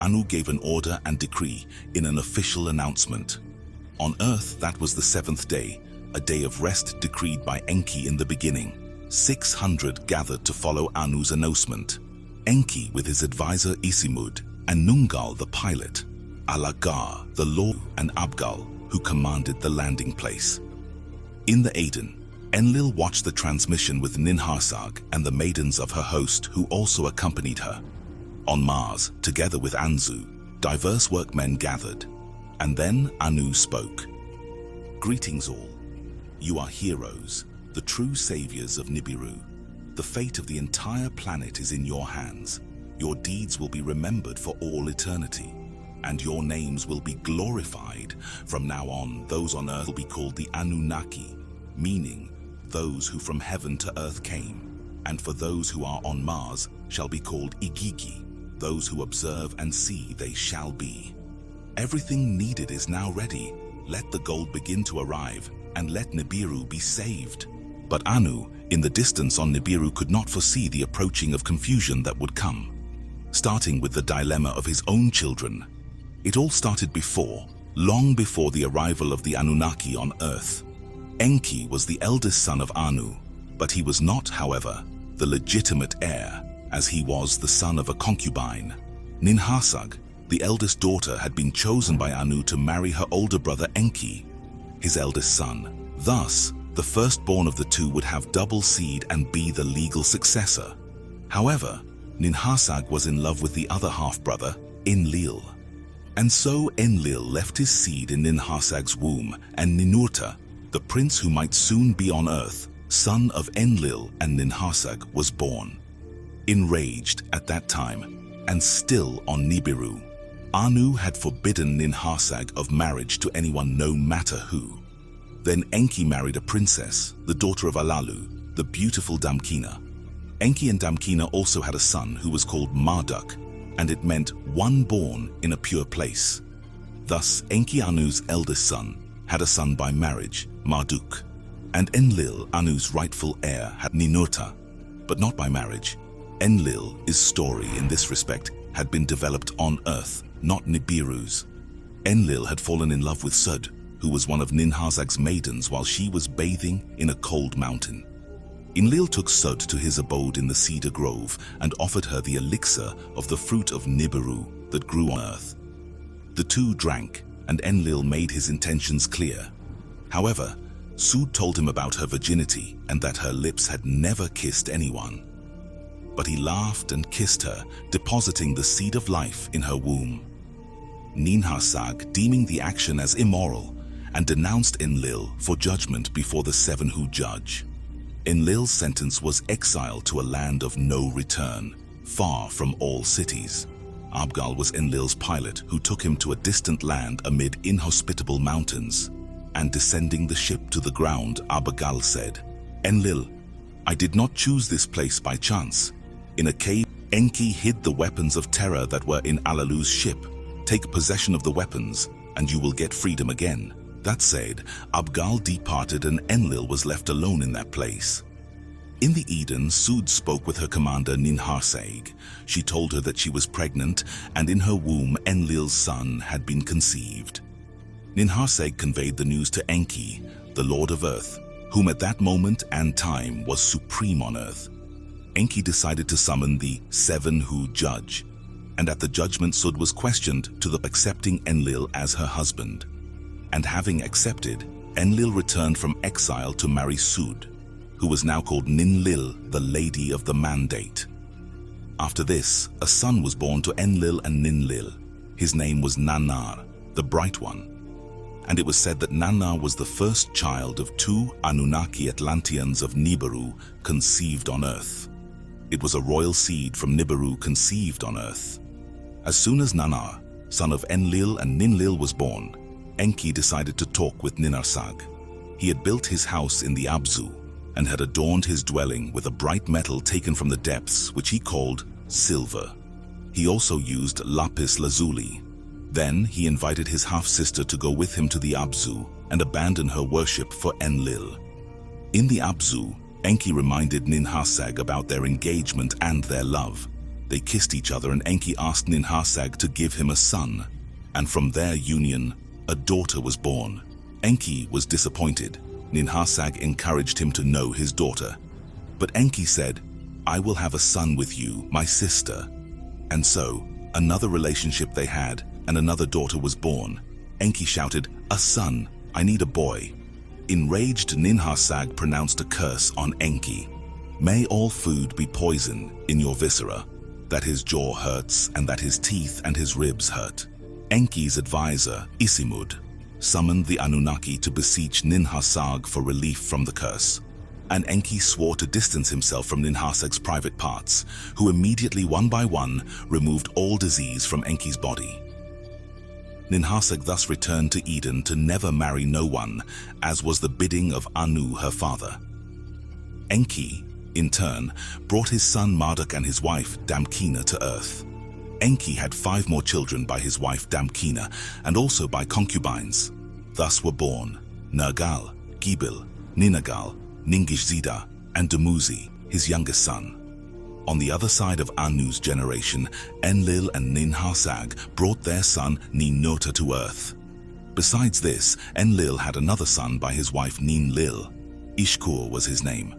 Anu gave an order and decree in an official announcement. On Earth, that was the seventh day, a day of rest decreed by Enki in the beginning. 600 gathered to follow Anu's announcement. Enki with his advisor Isimud, and Nungal the pilot, Alagar the lord, and Abgal who commanded the landing place. In the Aden, Enlil watched the transmission with Ninharsag and the maidens of her host who also accompanied her. On Mars, together with Anzu, diverse workmen gathered, and then Anu spoke. Greetings all. You are heroes, the true saviors of Nibiru. The fate of the entire planet is in your hands. Your deeds will be remembered for all eternity, and your names will be glorified. From now on, those on Earth will be called the Anunnaki, meaning those who from heaven to earth came, and for those who are on Mars shall be called Igigi. Those who observe and see they shall be. Everything needed is now ready. Let the gold begin to arrive, and let Nibiru be saved. But Anu, in the distance on Nibiru, could not foresee the approaching of confusion that would come. Starting with the dilemma of his own children. It all started long before the arrival of the Anunnaki on Earth. Enki was the eldest son of Anu, but he was not, however, the legitimate heir, as he was the son of a concubine. Ninharsag, the eldest daughter, had been chosen by Anu to marry her older brother Enki, his eldest son. Thus, the firstborn of the two would have double seed and be the legal successor. However, Ninharsag was in love with the other half-brother, Enlil. And so Enlil left his seed in Ninharsag's womb, and Ninurta, the prince who might soon be on Earth, son of Enlil and Ninharsag, was born. Enraged at that time, and still on Nibiru, Anu had forbidden Ninharsag of marriage to anyone no matter who. Then Enki married a princess, the daughter of Alalu, the beautiful Damkina. Enki and Damkina also had a son who was called Marduk, and it meant one born in a pure place. Thus Enki, Anu's eldest son, had a son by marriage, Marduk, and Enlil, Anu's rightful heir, had Ninurta, but not by marriage. Enlil's story in this respect had been developed on Earth, not Nibiru's. Enlil had fallen in love with Sud, who was one of Ninharsag's maidens while she was bathing in a cold mountain. Enlil took Sud to his abode in the cedar grove and offered her the elixir of the fruit of Nibiru that grew on Earth. The two drank, and Enlil made his intentions clear. However, Sud told him about her virginity and that her lips had never kissed anyone. But he laughed and kissed her, depositing the seed of life in her womb. Ninharsag deeming the action as immoral and denounced Enlil for judgment before the seven who judge. Enlil's sentence was exile to a land of no return, far from all cities. Abgal was Enlil's pilot, who took him to a distant land amid inhospitable mountains. And descending the ship to the ground, Abgal said, "Enlil, I did not choose this place by chance. In a cave, Enki hid the weapons of terror that were in Alalu's ship. Take possession of the weapons, and you will get freedom again." That said, Abgal departed and Enlil was left alone in that place. In the Eden, Sud spoke with her commander Ninharsag. She told her that she was pregnant, and in her womb Enlil's son had been conceived. Ninharsag conveyed the news to Enki, the Lord of Earth, whom at that moment and time was supreme on Earth. Enki decided to summon the seven who judge, and at the judgment Sud was questioned to the accepting Enlil as her husband. And having accepted, Enlil returned from exile to marry Sud, who was now called Ninlil, the Lady of the Mandate. After this, a son was born to Enlil and Ninlil. His name was Nannar, the Bright One. And it was said that Nannar was the first child of two Anunnaki Atlanteans of Nibiru conceived on Earth. It was a royal seed from Nibiru conceived on Earth. As soon as Nannar, son of Enlil and Ninlil, was born, Enki decided to talk with Ninharsag. He had built his house in the Abzu and had adorned his dwelling with a bright metal taken from the depths, which he called silver. He also used lapis lazuli. Then he invited his half-sister to go with him to the Abzu and abandon her worship for Enlil. In the Abzu, Enki reminded Ninharsag about their engagement and their love. They kissed each other and Enki asked Ninhursag to give him a son. And from their union, a daughter was born. Enki was disappointed. Ninhursag encouraged him to know his daughter. But Enki said, "I will have a son with you, my sister." And so, another relationship they had, and another daughter was born. Enki shouted, "A son, I need a boy." Enraged, Ninhursag pronounced a curse on Enki. "May all food be poison in your viscera, that his jaw hurts and that his teeth and his ribs hurt." Enki's advisor, Isimud, summoned the Anunnaki to beseech Ninhursag for relief from the curse. And Enki swore to distance himself from Ninhursag's private parts, who immediately, one by one, removed all disease from Enki's body. Ninhursag thus returned to Eden to never marry no one, as was the bidding of Anu, her father. Enki, in turn, brought his son Marduk and his wife Damkina to earth. Enki had 5 more children by his wife Damkina, and also by concubines. Thus were born Nergal, Gibil, Ninagal, Ningishzida, and Dumuzi, his youngest son. On the other side of Anu's generation, Enlil and Ninhursag brought their son Ninurta to earth. Besides this, Enlil had another son by his wife Ninlil. Ishkur was his name.